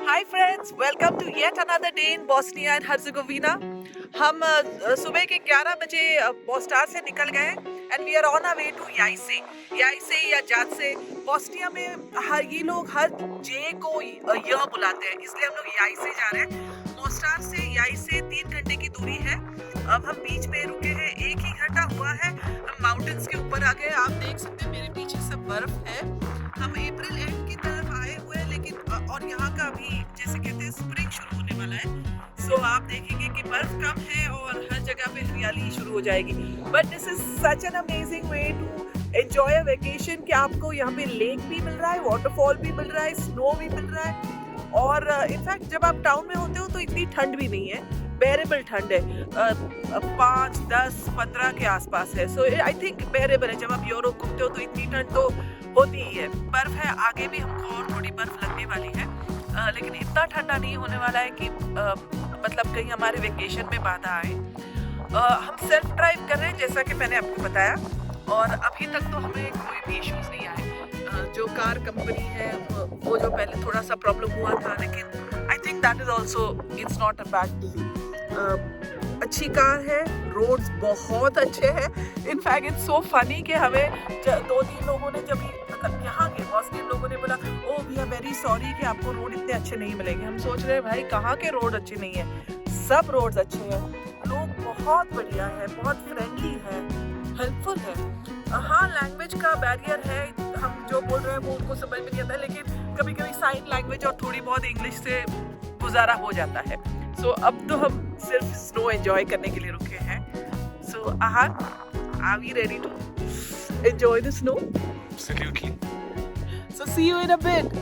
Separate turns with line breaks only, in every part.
Hi friends, welcome to yet another day in Bosnia and Herzegovina. हम सुबह के 11 बजे बोस्टार से निकल गए and we are on a way to Jajce या जातसे। बॉस्निया में ये लोग हर जे को य बुलाते हैं, इसलिए हम लोग याइसे जा रहे हैं। बोस्टार से याइसे 3 घंटे की दूरी है। अब हम बीच में रुके हैं, 1 ही घंटा हुआ है, हम माउंटेन्स के ऊपर आ गए। आप देख सकते हैं मेरे पीछे सब बर्फ है। हम अप्रैल एंड की तरफ आए हुए हैं, लेकिन और यहाँ का अभी जैसे कहते हैं स्प्रिंग शुरू होने वाला है। सो आप देखेंगे कि बर्फ कम है और हर जगह पे हरियाली शुरू हो जाएगी। But this is such an amazing way to enjoy a vacation कि आपको यहाँ पे लेक भी मिल रहा है, वाटरफॉल भी मिल रहा है, स्नो भी मिल रहा है। और इनफैक्ट जब आप टाउन में होते हो तो इतनी ठंड भी नहीं है, बेरेबल ठंड है। 5, 10, 15 के आसपास है। सो आई थिंक बेरेबल है। जब आप यूरोप घूमते हो तो इतनी ठंड तो होती ही है। बर्फ है, आगे भी हमको और थोड़ी बर्फ लगने वाली है, लेकिन इतना ठंडा नहीं होने वाला है कि मतलब कहीं हमारे वेकेशन में बाधा आए। हम सेल्फ ड्राइव कर रहे हैं जैसा कि मैंने आपको बताया, और अभी तक तो हमें कोई भी इश्यूज नहीं आए। जो कार कंपनी है वो जो पहले थोड़ा सा प्रॉब्लम हुआ था, लेकिन I think that is also it's not a bad deal. अच्छी कार है, रोड्स बहुत अच्छे हैं। इनफैक्ट इट्स सो फनी कि हमें 2-3 लोगों ने जब मतलब यहाँ के बॉस्नियन लोगों ने बोला, oh we are very sorry कि आपको रोड इतने अच्छे नहीं मिलेंगे। हम सोच रहे हैं भाई कहाँ के रोड अच्छे नहीं है, सब रोड्स अच्छे हैं। लोग बहुत बढ़िया है, बहुत फ्रेंडली है, हेल्पफुल है। हाँ, लैंग्वेज का बैरियर है, हम जो बोल रहे हैं वो उनको समझ में नहीं आता, लेकिन कभी कभी साइन लैंग्वेज और थोड़ी बहुत इंग्लिश से गुजारा हो जाता है। सो अब तो हम सिर्फ स्नो एंजॉय करने के लिए रुके हैं। So Aahan, are we ready to enjoy the snow?
Absolutely.
So see you in a bit.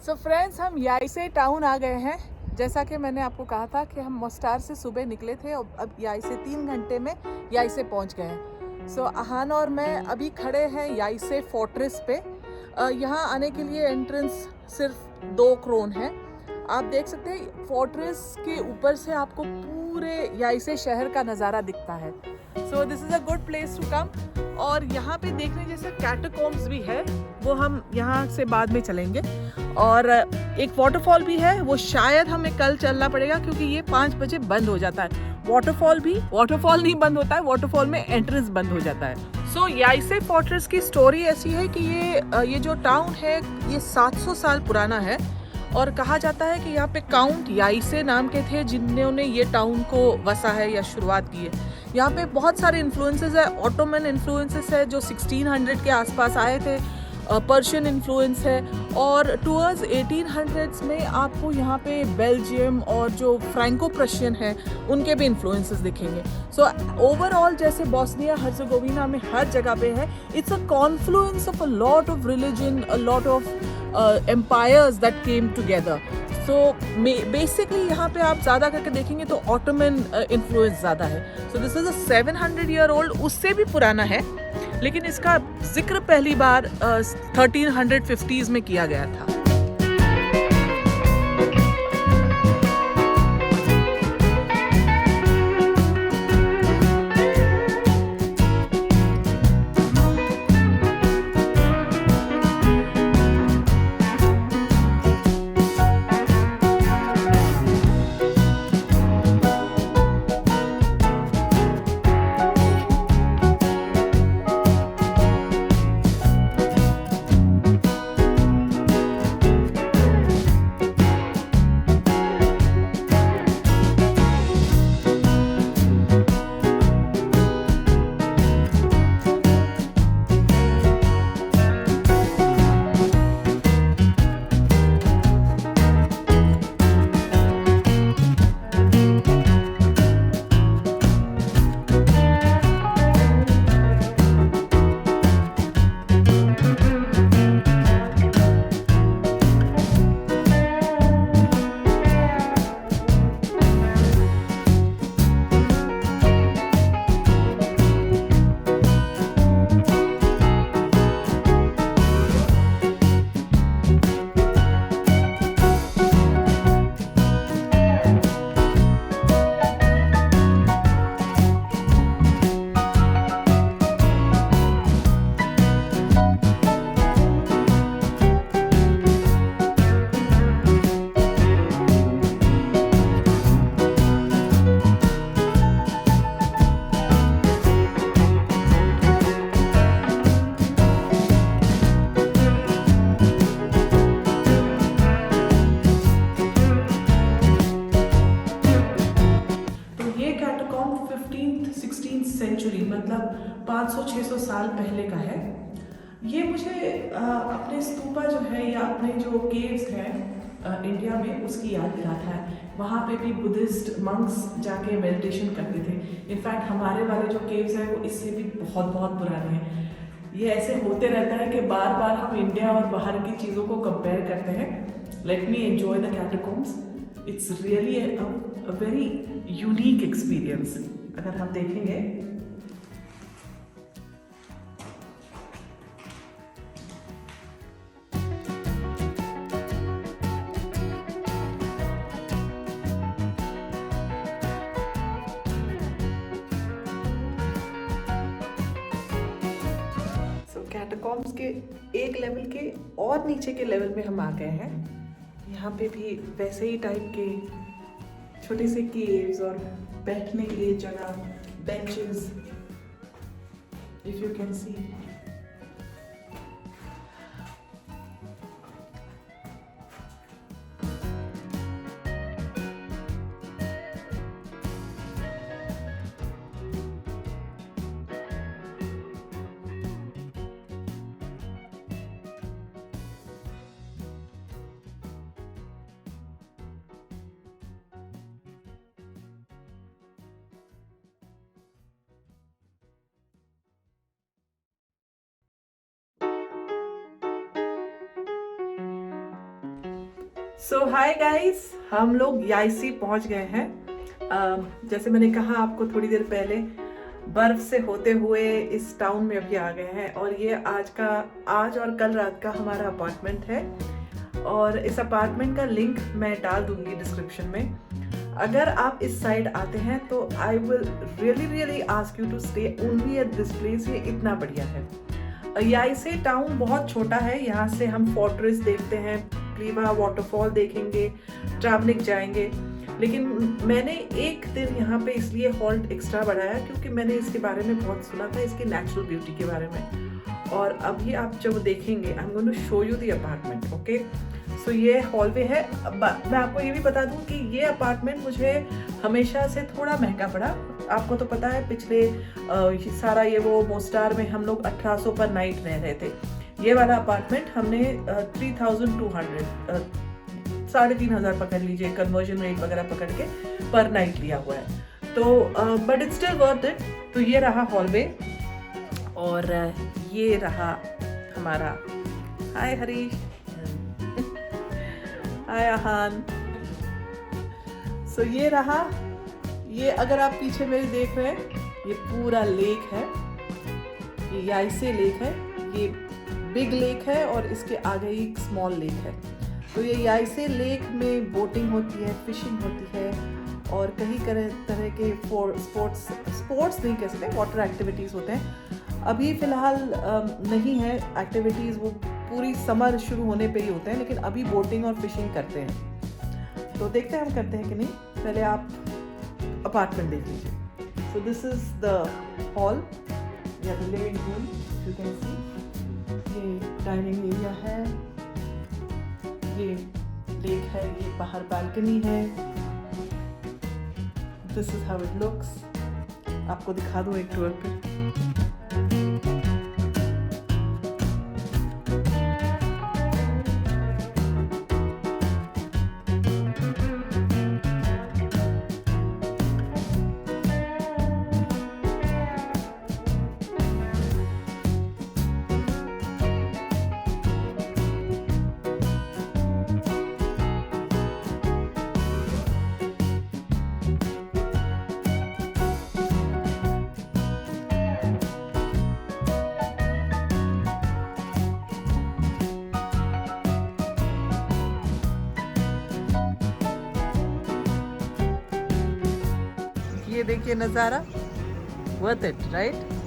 So friends, हम याइसे टाउन आ गए हैं। जैसा कि मैंने आपको कहा था कि हम मोस्टार से सुबह निकले थे और अब याइसे 3 घंटे में याइसे पहुंच गए हैं। सो आहान और मैं अभी खड़े हैं याइसे फोर्ट्रेस पे। यहाँ आने के लिए एंट्रेंस सिर्फ 2 क्रोन है। आप देख सकते हैं फोर्ट्रेस के ऊपर से आपको पूरे याइसे शहर का नज़ारा दिखता है। So this is a good place to come. और यहाँ पे देखने जैसे कैटाकॉम्ब्स भी है, वो हम यहाँ से बाद में चलेंगे। और एक वाटरफॉल भी है, वो शायद हमें कल चलना पड़ेगा क्योंकि ये 5 बजे बंद हो जाता है। वाटरफॉल नहीं बंद होता है, वाटरफॉल में एंट्रेंस बंद हो जाता है। सो याइसे फोर्ट्रेस की स्टोरी ऐसी है कि ये जो टाउन है ये 700 साल पुराना है। और कहा जाता है कि यहाँ पे काउंट याइसे नाम के थे जिन्होंने ये टाउन को वसा है या शुरुआत की है। यहाँ पे बहुत सारे इन्फ्लुएंसेस है, ऑटोमन इन्फ्लुएंसेस है जो 1600 के आसपास आए थे, पर्शियन इन्फ्लुएंस है, और टूवर्ड्स 1800s में आपको यहाँ पे बेल्जियम और जो फ्रैंको प्रशियन है उनके भी इन्फ्लुएंसेस दिखेंगे। सो ओवरऑल जैसे बॉस्निया हर्ज़ेगोविना में हर जगह पे है, it's a Confluence of a lot of religion, a lot of empires that came together. So basically यहाँ पे आप ज़्यादा करके देखेंगे तो ऑटोमन इन्फ्लुएंस ज़्यादा है। So this is a 700-year-old, उससे भी पुराना है, लेकिन इसका जिक्र पहली बार 1350s में किया गया था। सेंचुरी मतलब 500-600 साल पहले का है। ये मुझे अपने स्तूपा जो है या अपने जो केव्स हैं इंडिया में उसकी याद दिलाता है। वहाँ पे भी बुद्धिस्ट मंक्स जाके मेडिटेशन करते थे। इनफैक्ट हमारे वाले जो केव्स हैं वो इससे भी बहुत बहुत पुराने हैं। ये ऐसे होते रहता है कि बार बार हम इंडिया और बाहर की चीज़ों को कंपेयर करते हैं। Let me enjoy the catacombs. It's really a very unique experience. अगर हम देखेंगे कैटाकॉम्ब्स के एक लेवल के और नीचे के लेवल में हम आ गए हैं। यहाँ पे भी वैसे ही टाइप के छोटे से केव्स और बैठने के लिए जगह, benches, if you can C. So hi guys, हम लोग याइसी पहुंच गए हैं। जैसे मैंने कहा आपको थोड़ी देर पहले, बर्फ से होते हुए इस टाउन में अभी आ गए हैं और ये आज और कल रात का हमारा अपार्टमेंट है। और इस अपार्टमेंट का लिंक मैं डाल दूंगी डिस्क्रिप्शन में। अगर आप इस साइड आते हैं तो I will really ask you to stay only at this place. ये इतना बढ़िया है। याइसे टाउन बहुत छोटा है। यहाँ से हम फोर्ट्रेस देखते हैं, प्लीवा वाटरफॉल देखेंगे, ट्रावनिक जाएंगे। लेकिन मैंने एक दिन यहाँ पे इसलिए हॉल्ट एक्स्ट्रा बढ़ाया क्योंकि मैंने इसके बारे में बहुत सुना था, इसकी नेचुरल ब्यूटी के बारे में। और अभी आप जब देखेंगे I am going to show you the apartment. Okay, so ये हॉलवे है। मैं आपको ये भी बता दूं कि ये अपार्टमेंट मुझे हमेशा से थोड़ा महंगा पड़ा। आपको तो पता है पिछले सारा ये वो मोस्टार में हम लोग 1800 पर नाइट रह रहे थे। ये वाला अपार्टमेंट हमने 3200 3,500 पकड़ लीजिए, कन्वर्जन रेट वगैरह पकड़ के पर नाइट लिया हुआ है। तो but it's still worth it. तो ये रहा हॉलवे और ये रहा हमारा, हाय हरीश, हाय आहान। सो ये रहा, ये अगर आप पीछे मेरे देख रहे हैं ये पूरा लेक है, ये याइसे लेक है। ये बिग लेक है और इसके आगे ही एक स्मॉल लेक है। तो ये याइसे लेक में बोटिंग होती है, फिशिंग होती है और कई तरह के स्पोर्ट्स नहीं कह सकते, वाटर एक्टिविटीज़ होते हैं। अभी फ़िलहाल नहीं है एक्टिविटीज़, वो पूरी समर शुरू होने पे ही होते हैं, लेकिन अभी बोटिंग और फिशिंग करते हैं। तो देखते हैं हम करते हैं कि नहीं। पहले आप अपार्टमेंट देख लीजिए। So this is the hall या the living room, you can see. ये डाइनिंग एरिया है, ये लेक है, ये बाहर बालकनी है। This is how it looks. आपको दिखा दूँ एक टूर पे। ये देखिए नज़ारा, वर्थ इट राइट।